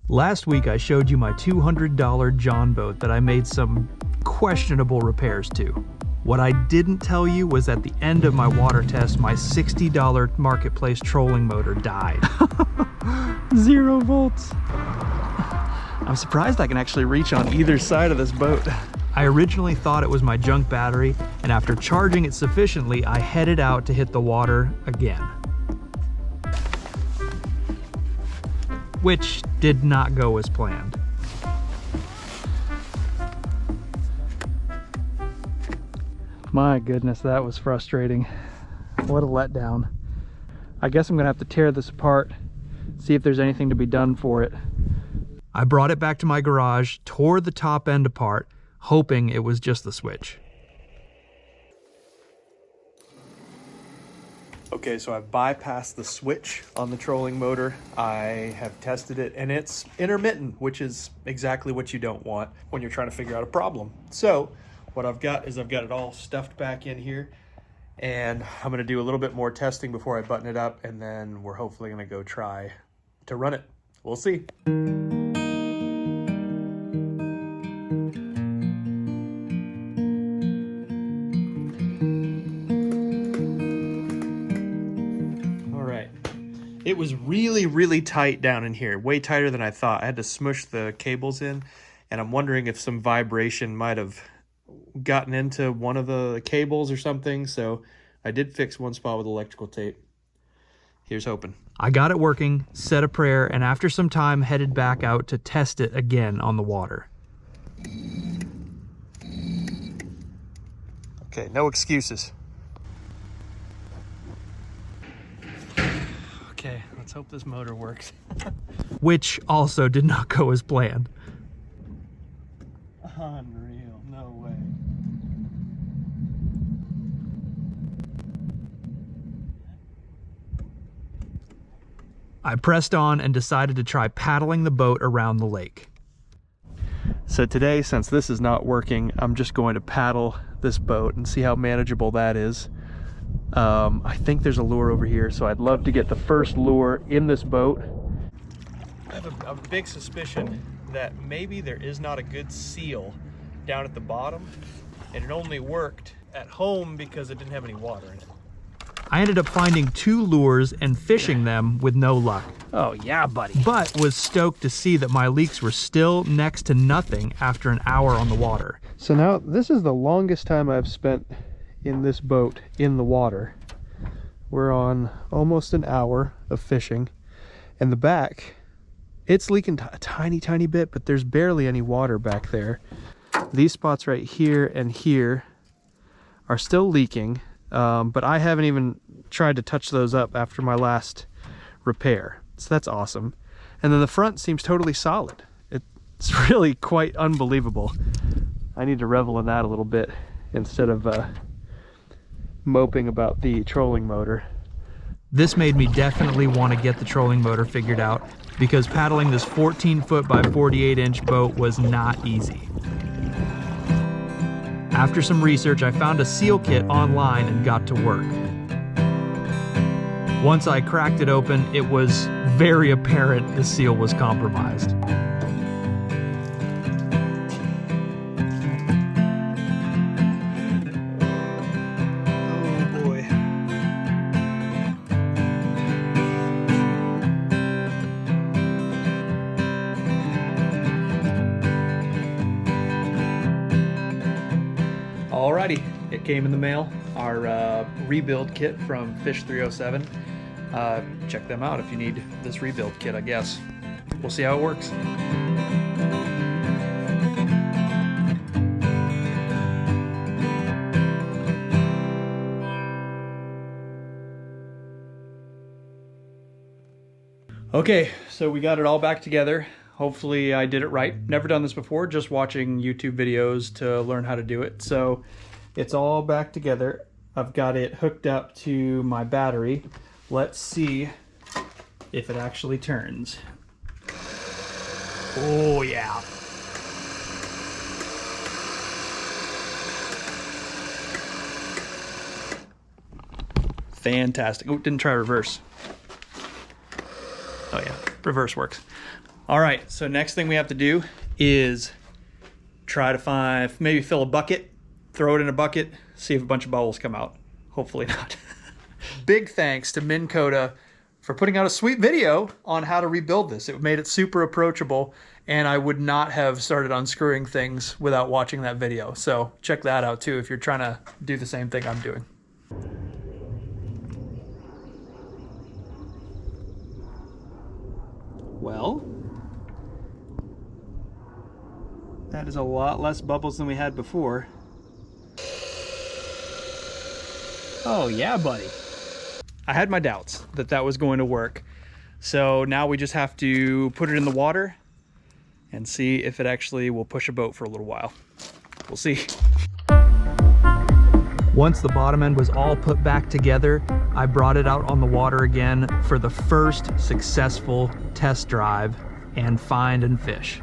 Last week I showed you my $200 John boat that I made some questionable repairs to. What I didn't tell you was at the end of my water test, my $60 Marketplace trolling motor died. 0 volts. I'm surprised I can actually reach on either side of this boat. I originally thought it was my junk battery, and after charging it sufficiently, I headed out to hit the water again. Which did not go as planned. My goodness, that was frustrating. What a letdown. I guess I'm gonna have to tear this apart, see if there's anything to be done for it. I brought it back to my garage, tore the top end apart, hoping it was just the switch. Okay, so I've bypassed the switch on the trolling motor. I have tested it and it's intermittent, which is exactly what you don't want when you're trying to figure out a problem. So what I've got is I've got it all stuffed back in here, and I'm gonna do a little bit more testing before I button it up, and then we're hopefully gonna go try to run it. We'll see. It was really tight down in here, way tighter than I thought. I had to smush the cables in, and I'm wondering if some vibration might have gotten into one of the cables or something. So I did fix one spot with electrical tape. Here's hoping. I got it working, said a prayer, and after some time headed back out to test it again on the water. Okay, no excuses. Okay, let's hope this motor works. Which also did not go as planned. Unreal, no way. I pressed on and decided to try paddling the boat around the lake. So today, since this is not working, I'm just going to paddle this boat and see how manageable that is. I think there's a lure over here, so I'd love to get the first lure in this boat. I have a big suspicion that maybe there is not a good seal down at the bottom, and it only worked at home because it didn't have any water in it. I ended up finding 2 lures and fishing them with no luck. Oh yeah, buddy. But was stoked to see that my leaks were still next to nothing after an hour on the water. So now this is the longest time I've spent in this boat in the water. We're on almost an hour of fishing, and the back, it's leaking a tiny bit, but there's barely any water back there. These spots right here and here are still leaking, but I haven't even tried to touch those up after my last repair, so that's awesome. And then the front seems totally solid. It's really quite unbelievable. I need to revel in that a little bit instead of moping about the trolling motor. This made me definitely want to get the trolling motor figured out, because paddling this 14-foot by 48-inch boat was not easy. After some research, I found a seal kit online and got to work. Once I cracked it open, it was very apparent the seal was compromised. Alrighty, it came in the mail, our rebuild kit from Fish 307. Check them out if you need this rebuild kit, I guess. We'll see how it works. Okay, so we got it all back together. Hopefully I did it right. Never done this before, just watching YouTube videos to learn how to do it. So it's all back together. I've got it hooked up to my battery. Let's see if it actually turns. Oh yeah. Fantastic. Oh, didn't try reverse. Oh yeah, reverse works. All right, so next thing we have to do is try to find, maybe fill a bucket, throw it in a bucket, see if a bunch of bubbles come out. Hopefully not. Big thanks to Minn Kota for putting out a sweet video on how to rebuild this. It made it super approachable, and I would not have started unscrewing things without watching that video. So check that out too if you're trying to do the same thing I'm doing. Well, that is a lot less bubbles than we had before. Oh yeah, buddy. I had my doubts that that was going to work. So now we just have to put it in the water and see if it actually will push a boat for a little while. We'll see. Once the bottom end was all put back together, I brought it out on the water again for the first successful test drive and find and fish.